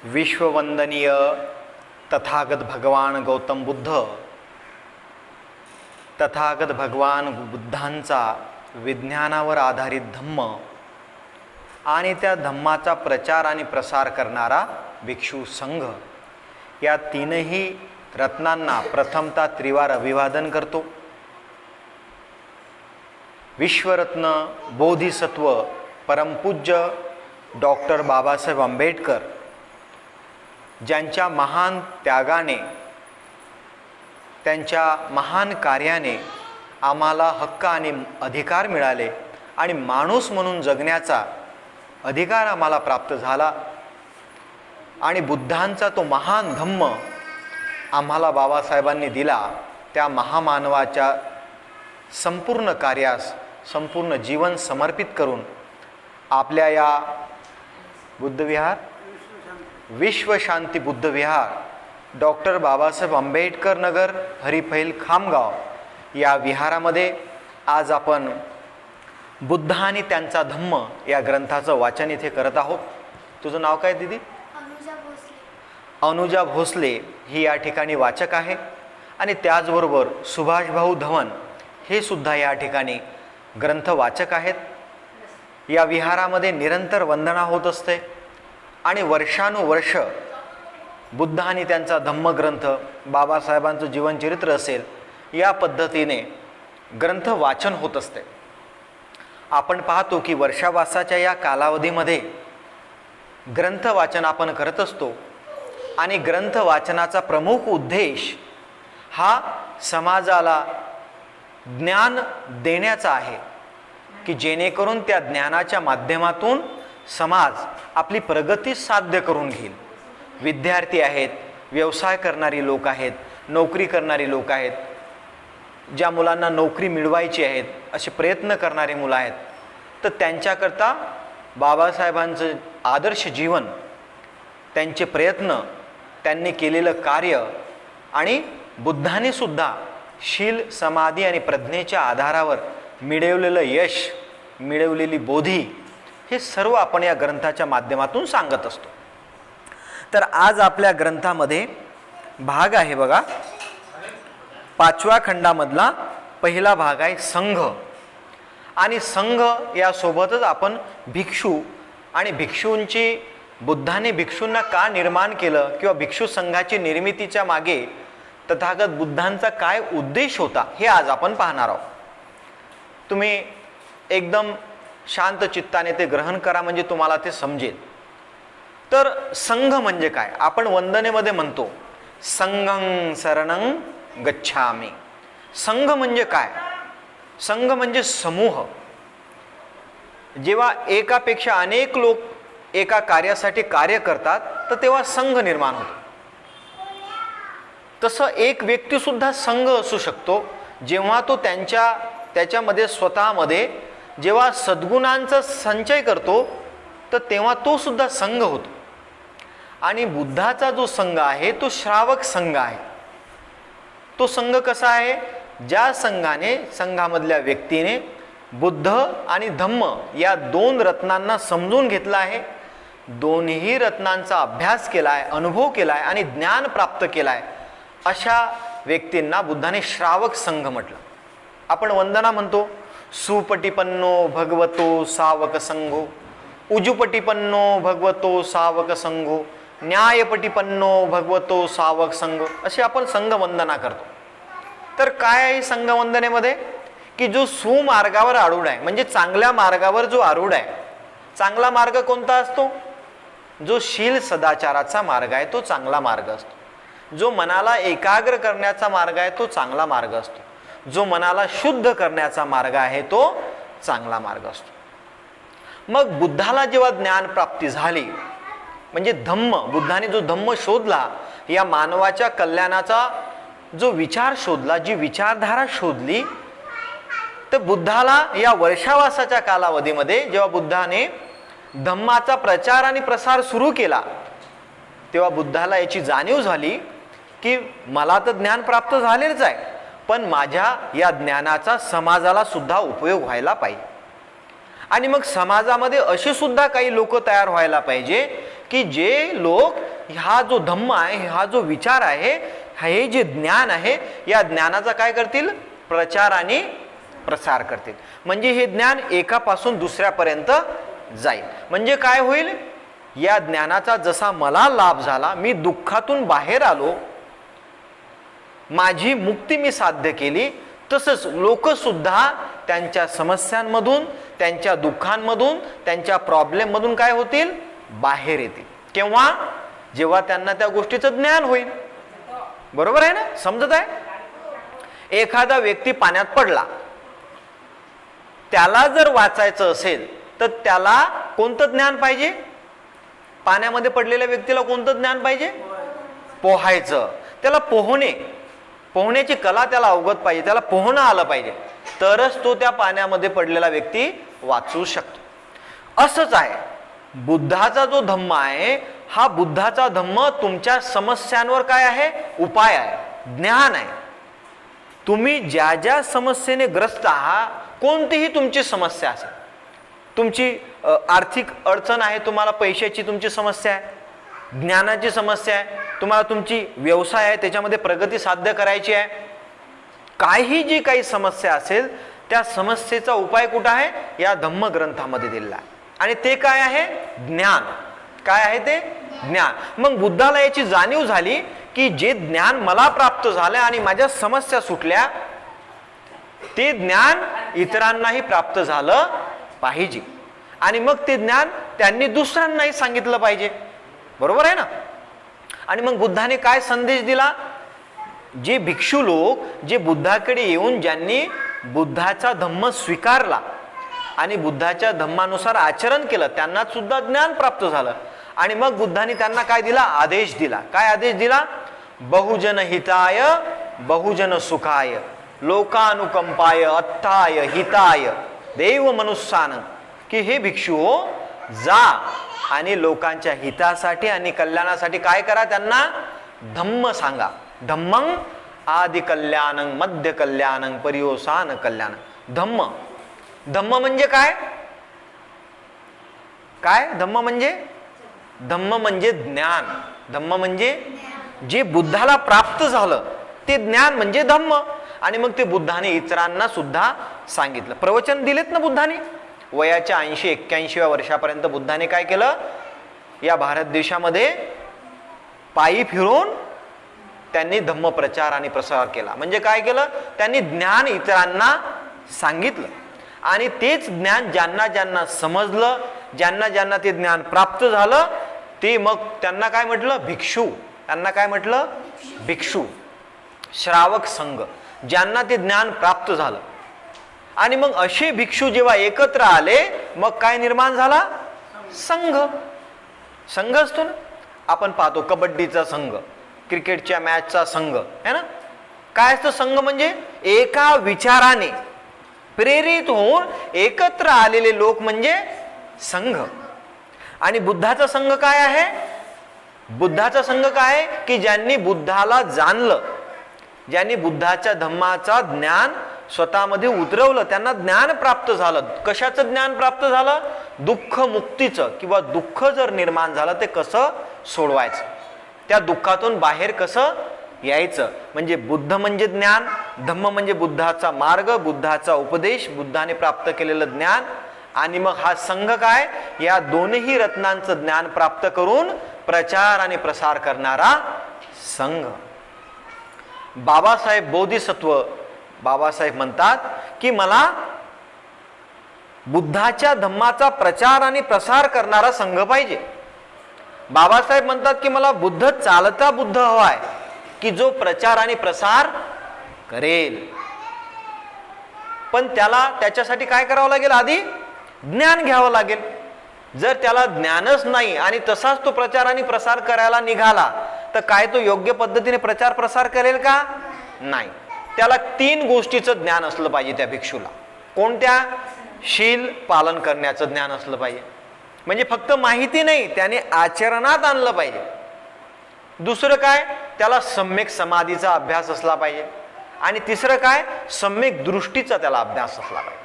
विश्ववंदनीय तथागत भगवान गौतम बुद्ध, तथागत भगवान बुद्धांचा विज्ञानावर आधारित धम्म आणि त्या धम्माचा प्रचार आणि प्रसार करणारा भिक्षू संघ, या तीनही रत्नांना प्रथमतः त्रिवार अभिवादन करतो. विश्वरत्न बोधिसत्व परमपूज्य डॉक्टर बाबासाहेब आंबेडकर, ज्यांच्या महान त्यागाने, त्यांच्या महान कार्याने आम्हाला हक्क आणि अधिकार मिळाले आणि माणूस म्हणून जगण्याचा अधिकार आम्हाला प्राप्त झाला. आणि बुद्धांचा तो महान धम्म आम्हाला बाबासाहेबांनी दिला. त्या महामानवाच्या संपूर्ण कार्यास संपूर्ण जीवन समर्पित करून आपल्या या बुद्धविहार, विश्वशांती बुद्धविहार, डॉक्टर बाबासाहेब आंबेडकर नगर, हरिफैल, खामगाव या विहारामध्ये आज आपण बुद्ध आणि त्यांचा धम्म या ग्रंथाचं वाचन इथे करत आहोत. तुझं नाव काय दीदी? अनुजा भोसले ही या ठिकाणी वाचक आहे आणि त्याचबरोबर सुभाषभाऊ धवन हे सुद्धा या ठिकाणी ग्रंथ वाचक आहेत. या विहारामध्ये निरंतर वंदना होत असते आणि वर्षानुवर्ष बुद्ध आणि त्यांचा धम्मग्रंथ, बाबासाहेबांचं जीवनचरित्र असेल, या पद्धतीने ग्रंथ वाचन होत असते. आपण पाहतो की वर्षावासाच्या या कालावधीमध्ये ग्रंथ वाचन आपण करत असतो आणि ग्रंथ वाचनाचा प्रमुख उद्देश हा समाजाला ज्ञान देण्याचा आहे की जेणेकरून त्या ज्ञानाच्या माध्यमातून समाज आपली प्रगती साध्य करून घेईल. विद्यार्थी आहेत, व्यवसाय करणारी लोक आहेत, नोकरी करणारी लोक आहेत, ज्या मुलांना नोकरी मिळवायची आहेत असे प्रयत्न करणारी मुलं आहेत, तर त्यांच्याकरता बाबासाहेबांचं आदर्श जीवन, त्यांचे प्रयत्न, त्यांनी केलेलं कार्य आणि बुद्धाने सुद्धा शील, समाधी आणि प्रज्ञेच्या आधारावर मिळवलेलं यश, मिळवलेली बोधी, हे सर्व आपण या ग्रंथाच्या माध्यमातून सांगत असतो. तर आज आपल्या ग्रंथामध्ये भाग आहे बघा, 5व्या खंडामधला पहिला भाग आहे संघ. आणि संघ यासोबतच आपण भिक्षू आणि भिक्षूंची, बुद्धाने भिक्षूंना का निर्माण केलं किंवा भिक्षू संघाची निर्मितीच्या मागे तथागत बुद्धांचा काय उद्देश होता हे आज आपण पाहणार आहोत. तुम्ही एकदम शांत चित्ताने ते ग्रहण करा म्हणजे तुम्हाला ते समजेल. तर संघ म्हणजे काय? आपण वंदनेमध्ये म्हणतो संघं शरणं गच्छामि. संघ म्हणजे काय? संघ म्हणजे समूह. जेव्हा एकापेक्षा अनेक लोक एका कार्यासाठी कार्य करतात तर तेव्हा संघ निर्माण होतो. तसं एक व्यक्ती सुद्धा संघ असू शकतो जेव्हा तो त्याच्यामध्ये स्वतःमध्ये जेव्हा सद्गुणांचा संचय करतो तर तेव्हा तो सुद्धा संघ होतो. आणि बुद्धाचा जो संघ आहे तो श्रावक संघ आहे. तो संघ कसा आहे? ज्या संघाने, संघामधल्या व्यक्तीने बुद्ध आणि धम्म या दोन रत्नांना समजून घेतलं आहे, दोन्ही रत्नांचा अभ्यास केला आहे, अनुभव केला आहे आणि ज्ञान प्राप्त केला आहे, अशा व्यक्तींना बुद्धाने श्रावक संघ म्हटलं. आपण वंदना म्हणतो सुपटिपन्नो भगवतो सावक संघो, उजुपटिपन्नो भगवतो सावक संघो, न्यायपटिपन्नो भगवतो सावक संघ, अशी आपण संघ वंदना करतो. तर काय आहे संघ वंदनेमध्ये? की जो सुमार्गावर आरूढ आहे, म्हणजे चांगल्या मार्गावर जो आरूढ आहे. चांगला मार्ग कोणता असतो? जो शील सदाचाराचा मार्ग आहे तो चांगला मार्ग असतो. जो मनाला एकाग्र करण्याचा मार्ग आहे तो चांगला मार्ग असतो. जो मनाला शुद्ध करण्याचा मार्ग आहे तो चांगला मार्ग असतो. मग बुद्धाला जेव्हा ज्ञान प्राप्ती झाली, म्हणजे धम्म, बुद्धाने जो धम्म शोधला, या मानवाच्या कल्याणाचा जो विचार शोधला, जी विचारधारा शोधली, तर बुद्धाला या वर्षावासाच्या कालावधीमध्ये जेव्हा बुद्धाने धम्माचा प्रचार आणि प्रसार सुरू केला तेव्हा बुद्धाला याची जाणीव झाली की मला तर ज्ञान प्राप्त झालेलंच आहे, पण माझ्या या ज्ञानाचा समाजाला सुद्धा उपयोग व्हायला पाहिजे. आणि मग समाजामध्ये असे सुद्धा काही लोक तयार व्हायला पाहिजे की जे लोक हा जो धम्म आहे, हा जो विचार आहे, हे जे ज्ञान आहे, या ज्ञानाचा काय करतील? प्रचार आणि प्रसार करतील. म्हणजे हे ज्ञान एकापासून दुसऱ्यापर्यंत जाईल. म्हणजे काय होईल? या ज्ञानाचा जसा मला लाभ झाला, मी दुःखातून बाहेर आलो, माझी मुक्ती मी साध्य केली, तसंच लोक सुद्धा त्यांच्या समस्यांमधून, त्यांच्या दुःखांमधून, त्यांच्या प्रॉब्लेममधून काय होतील? बाहेर येतील. केव्हा? जेव्हा त्यांना त्या गोष्टीचं ज्ञान होईल. बरोबर आहे ना? समजत आहे? एखादा व्यक्ती पाण्यात पडला, त्याला जर वाचायचं असेल तर त्याला कोणतं ज्ञान पाहिजे? पाण्यामध्ये पडलेल्या व्यक्तीला कोणतं ज्ञान पाहिजे? पोहायचं. त्याला पोहण्याची कला त्याला अवगत पाहिजे, त्याला पोहणं आलं पाहिजे, तरच तो त्या पाण्यामध्ये पडलेला व्यक्ती वाचू शकतो. असंच आहे बुद्धाचा जो धम्म आहे, हा बुद्धाचा धम्म तुमच्या समस्यांवर काय आहे? उपाय आहे, ज्ञान आहे. तुम्ही ज्या ज्या समस्येने ग्रस्त आहात, कोणतीही तुमची समस्या असेल, तुमची आर्थिक अडचण आहे, तुम्हाला पैशाची तुमची समस्या आहे, ज्ञानाची समस्या आहे, तुम्हाला तुमची व्यवसाय आहे त्याच्यामध्ये प्रगती साध्य करायची आहे, काही जी काही समस्या असेल त्या समस्येचा उपाय कुठं आहे? या धम्म ग्रंथामध्ये दिलेला आहे. आणि ते काय आहे? ज्ञान. काय आहे ते? ज्ञान. मग बुद्धाला याची जाणीव झाली की जे ज्ञान मला प्राप्त झालं आणि माझ्या समस्या सुटल्या, ते ज्ञान इतरांनाही प्राप्त झालं पाहिजे. आणि मग ते ज्ञान त्यांनी दुसऱ्यांनाही सांगितलं पाहिजे. बरोबर आहे ना? आणि मग बुद्धाने काय संदेश दिला? जे भिक्षू लोक जे बुद्धाकडे येऊन ज्यांनी बुद्धाचा धम्म स्वीकारला आणि बुद्धाच्या धम्मानुसार आचरण केलं, त्यांना सुद्धा ज्ञान प्राप्त झालं. आणि मग बुद्धाने त्यांना काय दिला? आदेश दिला. काय आदेश दिला? बहुजन हिताय बहुजन सुखाय लोकानुकंपाय अत्थाय हिताय देव मनुष्यान. की हे भिक्षू हो, जा आणि लोकांच्या हितासाठी आणि कल्याणासाठी काय करा? त्यांना धम्म सांगा. धम्मं आदि कल्याणं मध्य कल्याणं पर्योसान कल्याण. धम्म. धम्म म्हणजे काय? काय धम्म म्हणजे? धम्म म्हणजे ज्ञान. धम्म म्हणजे जे बुद्धाला प्राप्त झालं ते ज्ञान म्हणजे धम्म. आणि मग ते बुद्धाने इतरांना सुद्धा सांगितलं. प्रवचन दिलेत ना बुद्धाने. वयाच्या 80-81व्या वर्षापर्यंत बुद्धाने काय केलं? या भारत देशामध्ये पायी फिरून त्यांनी धम्म प्रचार आणि प्रसार केला. म्हणजे काय केलं? त्यांनी ज्ञान इतरांना सांगितलं. आणि तेच ज्ञान ज्यांना ज्यांना समजलं, ज्यांना ज्यांना ते ज्ञान प्राप्त झालं, ते मग त्यांना काय म्हटलं? भिक्षू. त्यांना काय म्हटलं? भिक्षू. श्रावक संघ, ज्यांना ते ज्ञान प्राप्त झालं. आणि मग असे भिक्षू जेव्हा एकत्र आले, मग काय निर्माण झाला? संघ. संघ असतो ना, आपण पाहतो कबड्डीचा संघ, क्रिकेटच्या मॅचचा संघ है ना. काय असतं संघ? म्हणजे एका विचाराने प्रेरित होऊन एकत्र आलेले लोक म्हणजे संघ. आणि बुद्धाचा संघ काय आहे? बुद्धाचा संघ काय आहे? की ज्यांनी बुद्धाला जाणलं, ज्यांनी बुद्धाच्या धम्माचा ज्ञान स्वतःमध्ये उतरवलं, त्यांना ज्ञान प्राप्त झालं. कशाचं ज्ञान प्राप्त झालं? दुःख मुक्तीचं. किंवा दुःख जर निर्माण झालं ते कसं सोडवायचं, त्या दुःखातून बाहेर कसं यायचं. म्हणजे बुद्ध म्हणजे ज्ञान, धम्म म्हणजे बुद्धाचा मार्ग, बुद्धाचा उपदेश, बुद्धाने प्राप्त केलेलं ज्ञान. आणि मग हा संघ काय? या दोन्ही रत्नांचं ज्ञान प्राप्त करून प्रचार आणि प्रसार करणारा संघ. बाबासाहेब बोधिसत्व, बाबासाहेब म्हणतात की मला बुद्धाच्या धम्माचा प्रचार आणि प्रसार करणारा संघ पाहिजे. बाबासाहेब म्हणतात की मला बुद्ध चालता बुद्ध हवाय, की जो प्रचार आणि प्रसार करेल. पण त्याच्यासाठी काय करावं लागेल? आधी ज्ञान घ्यावं लागेल. जर त्याला ज्ञानच नाही आणि तसाच तो प्रचार आणि प्रसार करायला निघाला, तर काय तो योग्य पद्धतीने प्रचार प्रसार करेल का? नाही. त्याला 3 गोष्टीचं ज्ञान असलं पाहिजे त्या भिक्षूला. कोणत्या? शील पालन करण्याचं ज्ञान असलं पाहिजे. म्हणजे फक्त माहिती नाही, त्याने आचरणात आणलं पाहिजे. दुसरं काय? त्याला सम्यक समाधीचा अभ्यास असला पाहिजे. आणि तिसरं काय? सम्यक दृष्टीचा त्याला अभ्यास असला पाहिजे.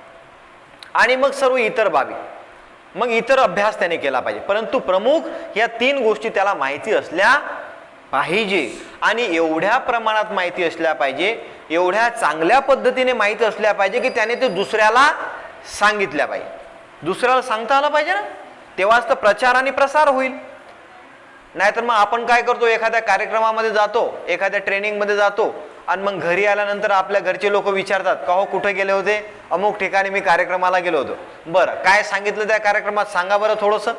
आणि मग सर्व इतर बाबी. मग इतर अभ्यास त्याने केला पाहिजे, परंतु प्रमुख या 3 गोष्टी त्याला माहिती असल्या पाहिजे. आणि एवढ्या प्रमाणात माहिती असल्या पाहिजे, एवढ्या चांगल्या पद्धतीने माहिती असल्या पाहिजे की त्याने ते दुसऱ्याला सांगितल्या पाहिजे. दुसऱ्याला सांगता आलं पाहिजे ना, तेव्हाच तर प्रचार आणि प्रसार होईल. नाहीतर मग आपण काय करतो, एखाद्या कार्यक्रमामध्ये जातो, एखाद्या ट्रेनिंगमध्ये जातो आणि मग घरी आल्यानंतर आपल्या घरचे लोक विचारतात का हो कुठे गेले होते, अमुक ठिकाणी मी कार्यक्रमाला गेलो होतो. बरं, काय सांगितलं त्या कार्यक्रमात सांगा बरं थोडंसं.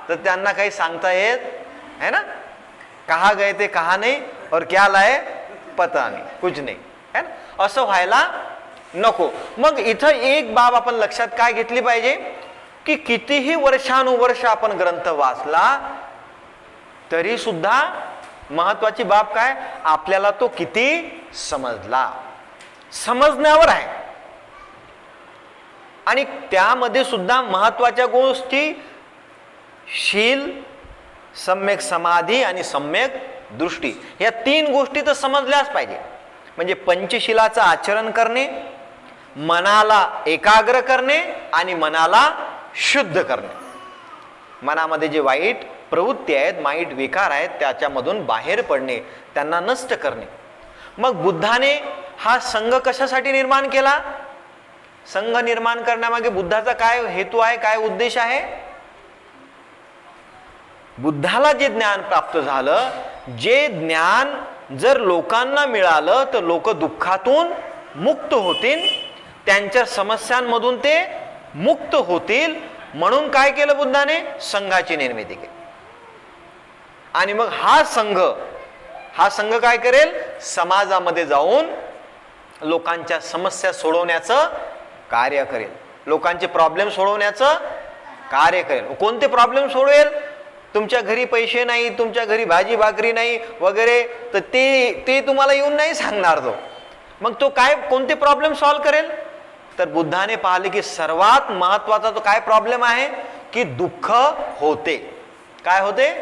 तर त्यांना काही सांगता येत है ना, कहा गए थे कहा नहीं और क्या लाए पता नहीं, कुछ नहीं है ना. असं व्हायला नको. मग इथं एक बाब आपण लक्षात काय घेतली पाहिजे की कितीही वर्षानुवर्ष आपण ग्रंथ वाचला तरी सुद्धा महत्वाची बाब काय, आपल्याला तो किती समजला, समजण्यावर आहे. आणि त्यामध्ये सुद्धा महत्वाच्या गोष्टी शील, सम्यक समाधी आणि सम्यक दृष्टी, या 3 गोष्टी तर समजल्याच पाहिजे. म्हणजे पंचशीलाचं आचरण करणे, मनाला एकाग्र करणे आणि मनाला शुद्ध करणे. मनामध्ये जे वाईट प्रवृत्ती आहेत, वाईट विकार आहेत, त्याच्यामधून बाहेर पडणे, त्यांना नष्ट करणे. मग बुद्धाने हा संघ कशासाठी निर्माण केला? संघ निर्माण करण्यामागे बुद्धाचा काय हेतू आहे, काय उद्देश आहे? बुद्धाला जे ज्ञान प्राप्त झालं, जे ज्ञान जर लोकांना मिळालं तर लोक दुःखातून मुक्त होतील, त्यांच्या समस्यांमधून ते मुक्त होतील. म्हणून काय केलं बुद्धाने? संघाची निर्मिती केली. आणि मग हा संघ काय करेल? समाजामध्ये जाऊन लोकांच्या समस्या सोडवण्याचं कार्य करेल, लोकांचे प्रॉब्लेम सोडवण्याचं कार्य करेल. कोणते प्रॉब्लेम सोडवेल? तुमच्या घरी पैसे नाही, तुमच्या घरी भाजी भाकरी नाही वगैरे, तर ते तुम्हाला येऊन नाही सांगणार तो. मग तो काय कोणते प्रॉब्लेम सॉल्व्ह करेल? तर बुद्धाने पाहिले की सर्वात महत्वाचा तो काय प्रॉब्लेम आहे की दुःख होते. काय होते?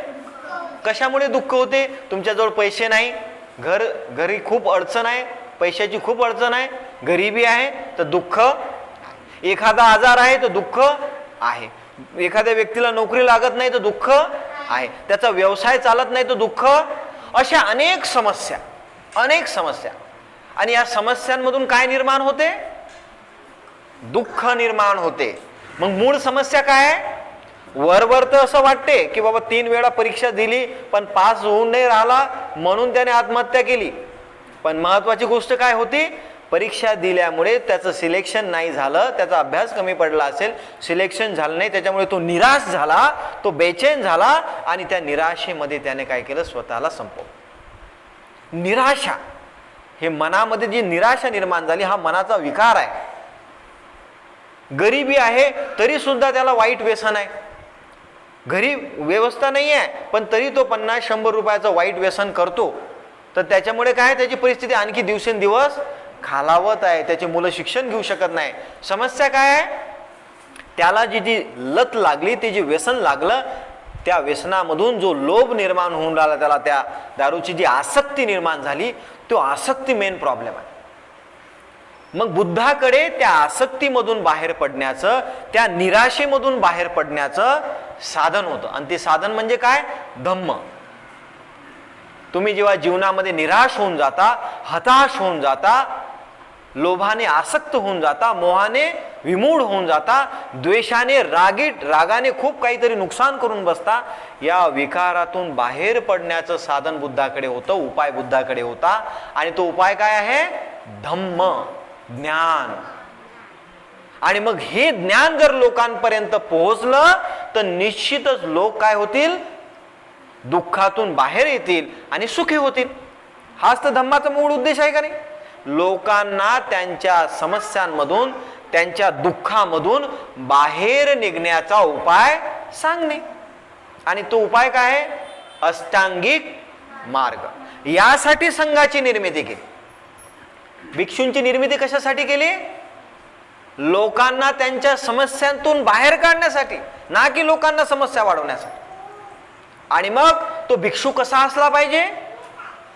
कशामुळे दुःख होते? तुमच्याजवळ पैसे नाही, घरी खूप अडचण आहे, पैशाची खूप अडचण आहे, गरिबी आहे तर दुःख. एखादा आजार आहे तर दुःख आहे, एखाद्या व्यक्तीला नोकरी लागत नाही तर दुःख आहे, त्याचा व्यवसाय चालत नाही तर दुःख. अशा अनेक समस्या. आणि या समस्यांमधून काय निर्माण होते? दुःख निर्माण होते. मग मूळ समस्या काय आहे? वरवर तर असं वाटते की बाबा 3 वेळा परीक्षा दिली पण पास होऊन नाही राहिला म्हणून त्याने आत्महत्या केली. पण महत्वाची गोष्ट काय होती? परीक्षा दिल्यामुळे त्याचं सिलेक्शन नाही झालं, त्याचा अभ्यास कमी पडला असेल, सिलेक्शन झालं नाही, त्याच्यामुळे तो निराश झाला, तो बेचैन झाला आणि त्या निराशेमध्ये त्याने काय केलं? स्वतःला संपवलं. निराशा, हे मनामध्ये जी निराशा निर्माण झाली हा मनाचा विकार आहे. गरिबी आहे तरी सुद्धा त्याला वाईट व्यसन आहे, घरी व्यवस्था नाही आहे पण तरी तो 50-100 रुपयाचं वाईट व्यसन करतो. तर त्याच्यामुळे काय, त्याची परिस्थिती आणखी दिवसेंदिवस खालावत आहे, त्याची मुलं शिक्षण घेऊ शकत नाही. समस्या काय आहे? त्याला जी लत लागली, ते जे व्यसन लागलं, त्या व्यसनामधून जो लोभ निर्माण होऊन राहिला, त्याला त्या दारूची जी आसक्ती निर्माण झाली, तो आसक्ती मेन प्रॉब्लेम आहे. मग बुद्धाकडे त्या आसक्तीमधून बाहेर पडण्याचं, त्या निराशेमधून बाहेर पडण्याचं साधन होतं. आणि ते साधन म्हणजे काय? धम्म. तुम्ही जेव्हा जीवनामध्ये निराश होऊन जाता, हताश होऊन जाता, लोभाने आसक्त होऊन जाता, मोहाने विमूढ होऊन जाता, द्वेषाने रागाने खूप काहीतरी नुकसान करून बसता, या विकारातून बाहेर पडण्याचं साधन बुद्धाकडे होतं, उपाय बुद्धाकडे होता. आणि तो उपाय काय आहे? धम्म, ज्ञान. आणि मग हे ज्ञान जर लोकांपर्यंत पोहोचलं तर निश्चितच लोक काय होतील? दुःखातून बाहेर येतील आणि सुखी होतील. हाच तर धम्माचा मूळ उद्देश आहे का नाही? लोकांना त्यांच्या समस्यांमधून, त्यांच्या दुःखामधून बाहेर निघण्याचा उपाय सांगणे. आणि तो उपाय काय आहे? अष्टांगिक मार्ग. यासाठी संघाची निर्मिती केली. भिक्षूंची निर्मिती कशासाठी केली? लोकांना त्यांच्या समस्यांतून बाहेर काढण्यासाठी, ना की लोकांना समस्या वाढवण्यासाठी. आणि मग तो भिक्षू कसा असला पाहिजे?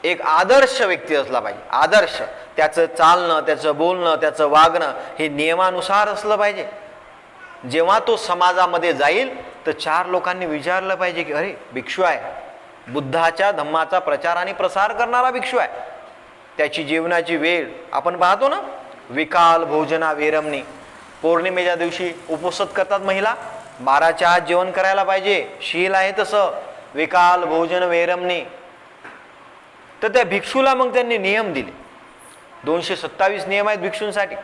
एक आदर्श व्यक्ती असला पाहिजे. आदर्श, त्याचं चालणं, त्याचं बोलणं, त्याचं वागणं हे नियमानुसार असलं पाहिजे. जेव्हा तो समाजामध्ये जाईल तर 4 लोकांनी विचारलं पाहिजे की अरे भिक्षू आहे, बुद्धाच्या धम्माचा प्रचार आणि प्रसार करणारा भिक्षू आहे. त्याची जेवणाची वेळ आपण पाहतो ना, विकाल भोजना वेरमणी. पौर्णिमेच्या दिवशी उपवास करतात महिला, 12च्या आत जेवण करायला पाहिजे, शील आहे तसं, विकाल भोजन वेरमणी. तर त्या भिक्षूला मग त्यांनी नियम दिले, 227 नियम आहेत भिक्षूंसाठी.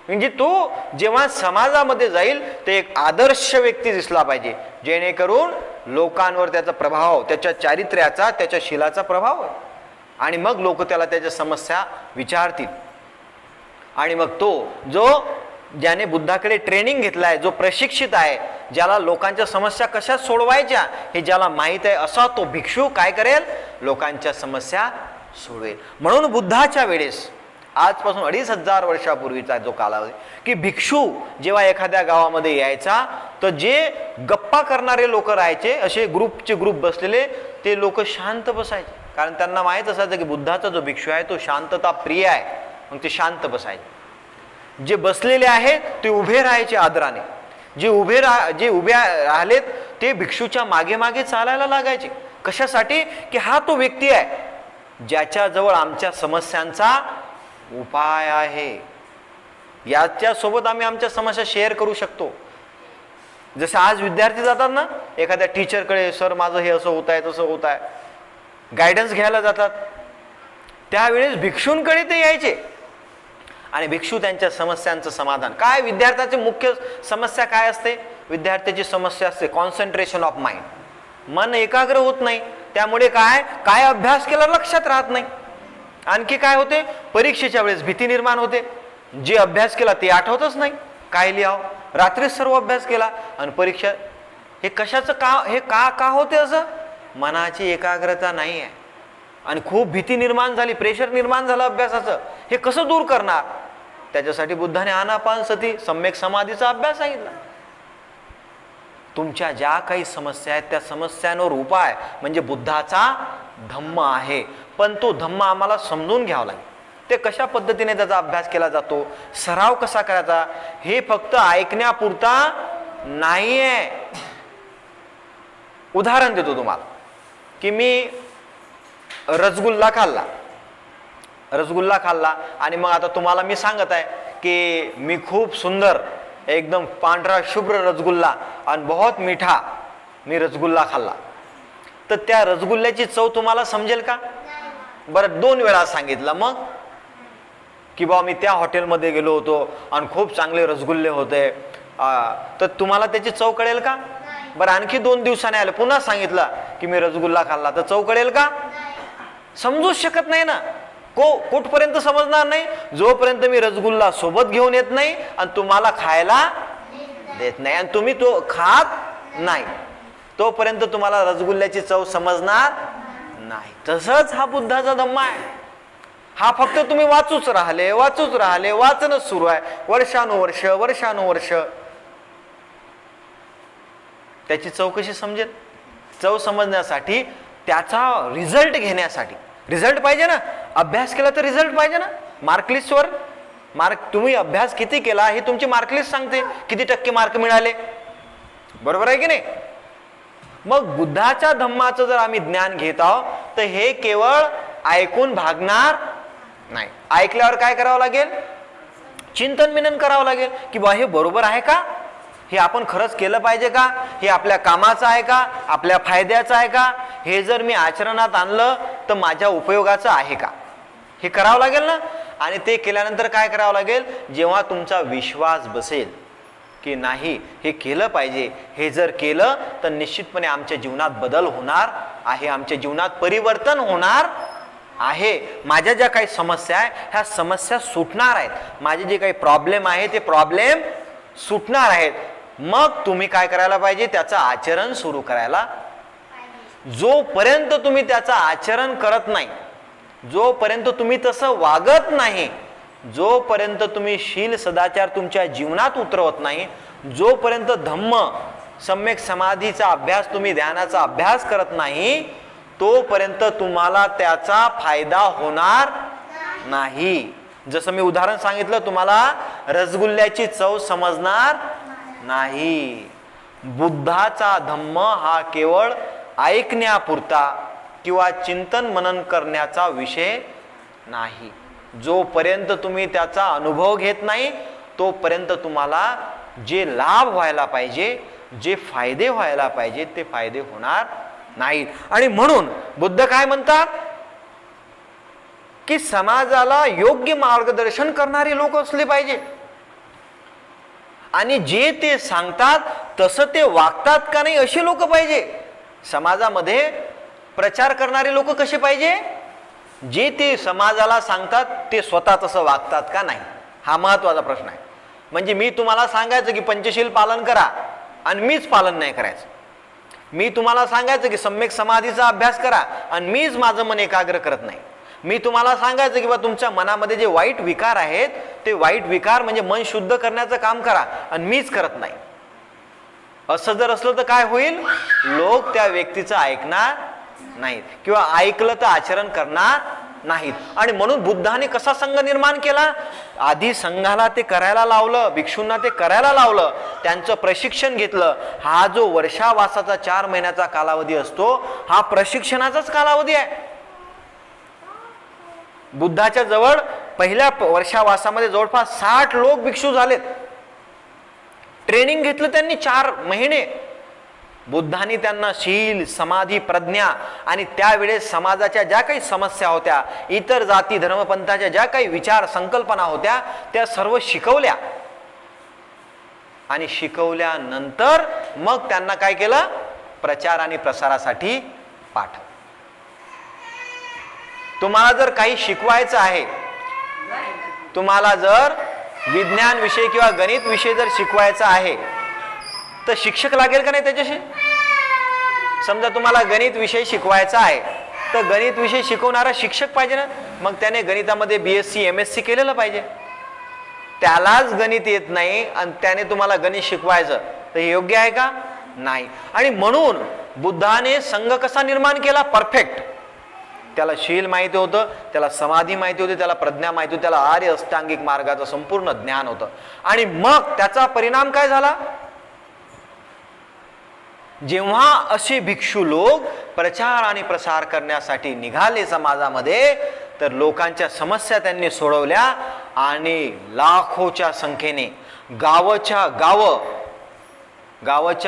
म्हणजे तो जेव्हा समाजामध्ये जाईल ते एक आदर्श व्यक्ती दिसला पाहिजे, जेणेकरून लोकांवर त्याचा प्रभाव, त्याच्या चारित्र्याचा, त्याच्या शीलाचा प्रभाव आहे. आणि मग लोक त्याला त्याच्या समस्या विचारतील. आणि मग तो जो ज्याने बुद्धाकडे ट्रेनिंग घेतला आहे, जो प्रशिक्षित आहे, ज्याला लोकांच्या समस्या कशा सोडवायच्या हे ज्याला माहीत आहे, असा तो भिक्षू काय करेल, लोकांच्या समस्या सोडवेल. म्हणून बुद्धाच्या वेळेस आजपासून 2500 वर्षापूर्वीचा जो कालावधी, की भिक्षू जेव्हा एखाद्या गावामध्ये यायचा तर जे गप्पा करणारे लोक राहायचे, असे ग्रुपचे ग्रुप बसलेले, ते लोक शांत बसायचे. कारण त्यांना माहीत असायचं की बुद्धाचा जो भिक्षू आहे तो शांतता प्रिय आहे. मग ते शांत बसायचे. जे बसलेले आहेत ते उभे राहायचे आदराने. जे उभे राहिलेत ते भिक्षूच्या मागे मागे चालायला लागायचे. कशासाठी? की हा तो व्यक्ती आहे ज्याच्याजवळ आमच्या समस्यांचा उपाय आहे, याच्या सोबत आम्ही आमच्या समस्या शेअर करू शकतो. जसे आज विद्यार्थी जातात ना एखाद्या टीचरकडे, सर माझं हे असं होत आहे तसं होत आहे, गायडन्स घ्यायला जातात, त्यावेळेस भिक्षूंकडे ते यायचे आणि भिक्षू त्यांच्या समस्यांचं समाधान. काय विद्यार्थ्याची मुख्य समस्या काय असते? विद्यार्थ्याची समस्या असते कॉन्सन्ट्रेशन ऑफ माइंड. मन एकाग्र होत नाही, त्यामुळे काय अभ्यास केला लक्षात राहत नाही. आणखी काय होते? परीक्षेच्या वेळेस भीती निर्माण होते. जे अभ्यास केला ते आठवतच नाही, काय लिहावं, रात्रीच सर्व अभ्यास केला आणि परीक्षा. हे कशाचं का होते असं? मनाची एकाग्रता नाही आहे आणि खूप भीती निर्माण झाली, प्रेशर निर्माण झालं अभ्यासाचं. हे कसं दूर करणार? त्याच्यासाठी बुद्धाने आनापानसती सम्यक समाधीचा अभ्यास सांगितला. तुमच्या ज्या काही समस्या आहेत त्या समस्यांवर उपाय म्हणजे बुद्धाचा धम्म आहे. पण तो धम्म आम्हाला समजून घ्यावा लागेल. ते कशा पद्धतीने त्याचा अभ्यास केला जातो, सराव कसा करायचा, हे फक्त ऐकण्यापुरता नाही आहे. उदाहरण देतो तुम्हाला की मी रसगुल्ला खाल्ला आणि मग आता तुम्हाला मी सांगत आहे की मी खूप सुंदर एकदम पांढरा शुभ्र रसगुल्ला आणि बहुत मीठा मी रसगुल्ला खाल्ला. तर त्या रसगुल्ल्याची चव तुम्हाला समजेल का? बरं 2 वेळा सांगितलं मग की बा मी त्या हॉटेलमध्ये गेलो होतो आणि खूप चांगले रसगुल्ले होते, तर तुम्हाला त्याची चव कळेल का? बरं आणखी 2 दिवसाने आले, पुन्हा सांगितलं की मी रसगुल्ला खाल्ला, तर चव कळेल का? समजूच शकत नाही ना. कुठपर्यंत समजणार नाही? जोपर्यंत मी रसगुल्ला सोबत घेऊन येत नाही आणि तुम्हाला खायला देत नाही आणि तुम्ही तो खात नाही, तोपर्यंत तुम्हाला रसगुल्ल्याची चव समजणार नाही. तसंच हा बुद्धाचा धम्मा आहे. हा फक्त तुम्ही वाचूच राहिले, वाचनच सुरू आहे वर्षानुवर्ष. त्याची चव कशी समजेल? चव समजण्यासाठी, त्याचा रिझल्ट घेण्यासाठी रिझल्ट पाहिजे ना. अभ्यास केला तर रिझल्ट पाहिजे ना. मार्कलिस्टवर तुम्ही अभ्यास किती केला हे तुमची मार्कलिस्ट सांगते, किती टक्के मार्क मिळाले, बरोबर आहे की नाही? मग बुद्धाच्या धम्माचं जर आम्ही ज्ञान घेत आहोत तर हे केवळ ऐकून भागणार नाही. ऐकल्यावर काय करावं लागेल? चिंतन विनन करावं लागेल की बा हे बरोबर आहे का, हे आपण खरंच केलं पाहिजे का, हे आपल्या कामाचं आहे का, आपल्या फायद्याचं आहे का, हे जर मी आचरणात आणलं तर माझ्या उपयोगाचं आहे का, हे करावं लागेल ना. आणि ते केल्यानंतर काय करावं लागेल? जेव्हा तुमचा विश्वास बसेल की नाही हे केलं पाहिजे, हे जर केलं तर निश्चितपणे आमच्या जीवनात बदल होणार आहे, आमच्या जीवनात परिवर्तन होणार आहे. माझ्या ज्या काही समस्या आहे ह्या समस्या सुटणार आहेत, माझे जे काही प्रॉब्लेम आहे ते प्रॉब्लेम सुटणार आहेत. मग तुम्ही काय करायला पाहिजे? त्याचं आचरण सुरू करायला. जोपर्यंत तुम्ही त्याचं आचरण करत नाही, जोपर्यंत तुम्ही तसं वागत नाही, जोपर्यंत तुम्ही शील सदाचार तुमच्या जीवनात उतरवत नाही, जोपर्यंत धम्म सम्यक समाधीचा अभ्यास, तुम्ही ध्यानाचा अभ्यास करत नाही, तोपर्यंत तुम्हाला त्याचा फायदा होणार नाही. जसं मी उदाहरण सांगितलं तुम्हाला, रसगुल्ल्याची चव समजणार नाही. बुद्धाचा धम्म हा केवळ ऐकण्यापुरता किंवा चिंतन मनन करण्याचा विषय नाही. जोपर्यंत तुम्ही त्याचा अनुभव घेत नाही तोपर्यंत तुम्हाला जे लाभ व्हायला पाहिजे, जे फायदे व्हायला पाहिजे ते फायदे होणार नाहीत. आणि म्हणून बुद्ध काय म्हणतात की समाजाला योग्य मार्गदर्शन करणारे लोक असले पाहिजे आणि जे ते सांगतात तसं ते वागतात का नाही असे लोक पाहिजे. समाजामध्ये प्रचार करणारे लोक कसे पाहिजे? जे ते समाजाला सांगतात ते स्वतः तसं वागतात का नाही, हा महत्वाचा प्रश्न आहे. म्हणजे मी तुम्हाला सांगायचं की पंचशील पालन करा आणि मीच पालन नाही करायचं. मी तुम्हाला सांगायचं की सम्यक समाधीचा अभ्यास करा आणि मीच माझं मन एकाग्र करत नाही. मी तुम्हाला सांगायचं की बा तुमच्या मनामध्ये जे वाईट विकार आहेत ते वाईट विकार म्हणजे मन शुद्ध करण्याचं काम करा आणि मीच करत नाही. असं जर असलं तर काय होईल? लोक त्या व्यक्तीचं ऐकणार नाहीत किंवा ऐकलं तर आचरण करणार नाहीत. आणि म्हणून बुद्धाने कसा संघ निर्माण केला? आधी संघाला ते करायला लावलं, भिक्षूंना ते करायला लावलं, त्यांचं प्रशिक्षण घेतलं. हा जो वर्षावासाचा 4 महिन्याचा कालावधी असतो हा प्रशिक्षणाचाच कालावधी आहे. बुद्धाच्या जवळ पहिल्या वर्षावासामध्ये जवळपास 60 लोक भिक्षू झालेत. ट्रेनिंग घेतलं त्यांनी 4 महिने. बुद्धांनी त्यांना शील, समाधी, प्रज्ञा आणि त्यावेळेस समाजाच्या ज्या काही समस्या होत्या, इतर जाती धर्मपंथाच्या ज्या काही विचार संकल्पना होत्या त्या सर्व शिकवल्या. आणि शिकवल्यानंतर मग त्यांना काय केलं? प्रचार आणि प्रसारासाठी पाठव. तुम्हाला जर काही शिकवायचं आहे, तुम्हाला जर विज्ञान विषय किंवा गणित विषय जर शिकवायचा आहे तर शिक्षक लागेल का नाही त्याच्याशी? समजा तुम्हाला गणित विषय शिकवायचा आहे तर गणित विषय शिकवणारा शिक्षक पाहिजे ना. मग त्याने गणितामध्ये BSc MSc केलेलं पाहिजे. त्यालाच गणित येत नाही आणि त्याने तुम्हाला गणित शिकवायचं तर हे योग्य आहे का? नाही. आणि म्हणून बुद्धाने संघ कसा निर्माण केला? परफेक्ट. त्याला शील माहिती होतं, त्याला समाधी माहिती होती, त्याला प्रज्ञा माहिती होती, त्याला आर्य अष्टांगिक मार्गाचं संपूर्ण ज्ञान होतं. आणि मग त्याचा परिणाम काय झाला? जेव्हा असे भिक्षू लोक प्रचार आणि प्रसार करण्यासाठी निघाले समाजामध्ये तर लोकांच्या समस्या त्यांनी सोडवल्या आणि लाखोच्या संख्येने गावच्या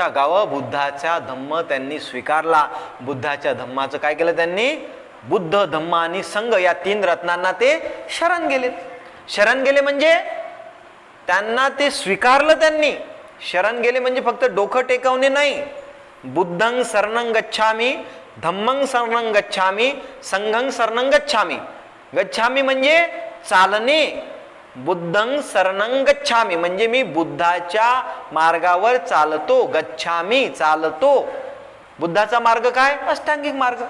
गाव बुद्धाचा धम्म त्यांनी स्वीकारला. बुद्धाच्या धम्माचं काय केलं त्यांनी? बुद्ध, धम्म आणि संघ या 3 रत्नांना ते शरण गेले. शरण गेले म्हणजे त्यांना ते स्वीकारलं त्यांनी. शरण गेले म्हणजे फक्त डोकं टेकवणे नाही. बुद्धं शरणं गच्छामि, धम्मं शरणं गच्छामि, संघं शरणं गच्छामि. गच्छामि म्हणजे चालणे. बुद्धं शरणं गच्छामि म्हणजे मी बुद्धाच्या मार्गावर चालतो. गच्छामि चालतो. बुद्धाचा मार्ग काय? अष्टांगिक मार्ग.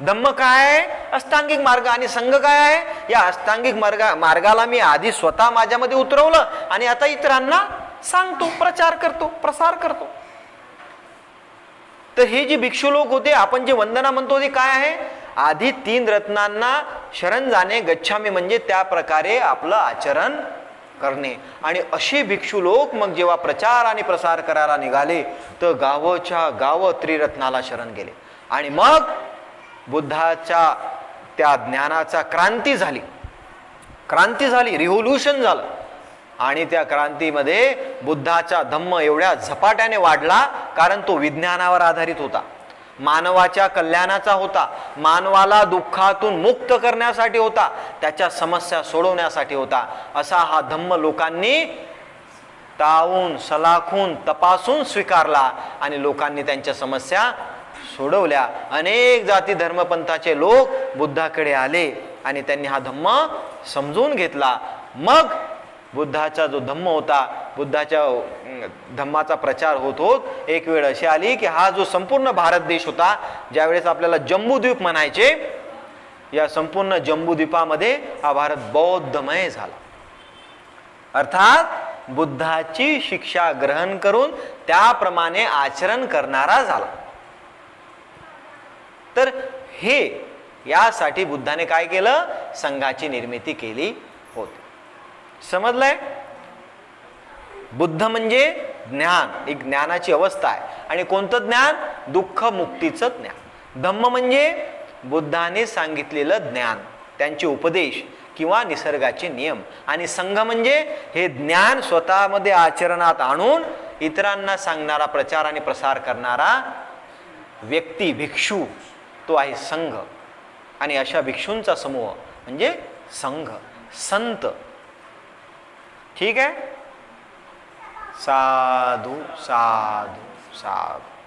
धम्म काय आहे? अष्टांगिक मार्ग. आणि संघ काय आहे? या अष्टांगिक मार्गाला मी आधी स्वतः माझ्यामध्ये उतरवलं आणि आता इतरांना सांगतो, प्रचार करतो, प्रसार करतो. तर हे जे भिक्षू लोक होते, आपण जे वंदना म्हणतो ते काय आहे? आधी 3 रत्नांना शरण जाणे. गच्छामी म्हणजे त्या प्रकारे आपलं आचरण करणे. आणि असे भिक्षू लोक मग जेव्हा प्रचार आणि प्रसार करायला निघाले तर गावच्या गाव त्रिरत्नाला शरण गेले. आणि मग बुद्धाच्या त्या ज्ञानाचा क्रांती झाली, रिव्होल्यूशन झालं. आणि त्या क्रांतीमध्ये बुद्धाचा धम्म एवढ्या झपाट्याने वाढला कारण तो विज्ञानावर आधारित होता, मानवाच्या कल्याणाचा होता, मानवाला दुःखातून मुक्त करण्यासाठी होता, त्याच्या समस्या सोडवण्यासाठी होता. असा हा धम्म लोकांनी तावून सलाखून तपासून स्वीकारला आणि लोकांनी त्यांच्या समस्या सोडवल्या. अनेक जाती धर्मपंथाचे लोक बुद्धाकडे आले आणि त्यांनी हा धम्म समजून घेतला. मग बुद्धाचा जो धम्म होता, बुद्धाच्या धम्माचा प्रचार होत एक वेळ अशी आली की हा जो संपूर्ण भारत देश होता, ज्यावेळेस आपल्याला जम्बूद्वीप म्हणायचे, या संपूर्ण जम्बूद्वीपामध्ये हा भारत बौद्धमय झाला. अर्थात बुद्धाची शिक्षा ग्रहण करून त्याप्रमाणे आचरण करणारा झाला. तर हे यासाठी बुद्धाने काय केलं? संघाची निर्मिती केली होती. समजलंय? बुद्ध म्हणजे ज्ञान, एक ज्ञानाची अवस्था आहे. आणि कोणतं ज्ञान? दुःख मुक्तीचं ज्ञान. धम्म म्हणजे बुद्धाने सांगितलेलं ज्ञान, त्यांचे उपदेश किंवा निसर्गाचे नियम. आणि संघ म्हणजे हे ज्ञान स्वतःमध्ये आचरणात आणून इतरांना सांगणारा, प्रचार आणि प्रसार करणारा व्यक्ती, भिक्षू, तो आहे संघ. आणि अशा भिक्षूंचा समूह म्हणजे संघ, संत. ठीक आहे. साधू साधू साधू.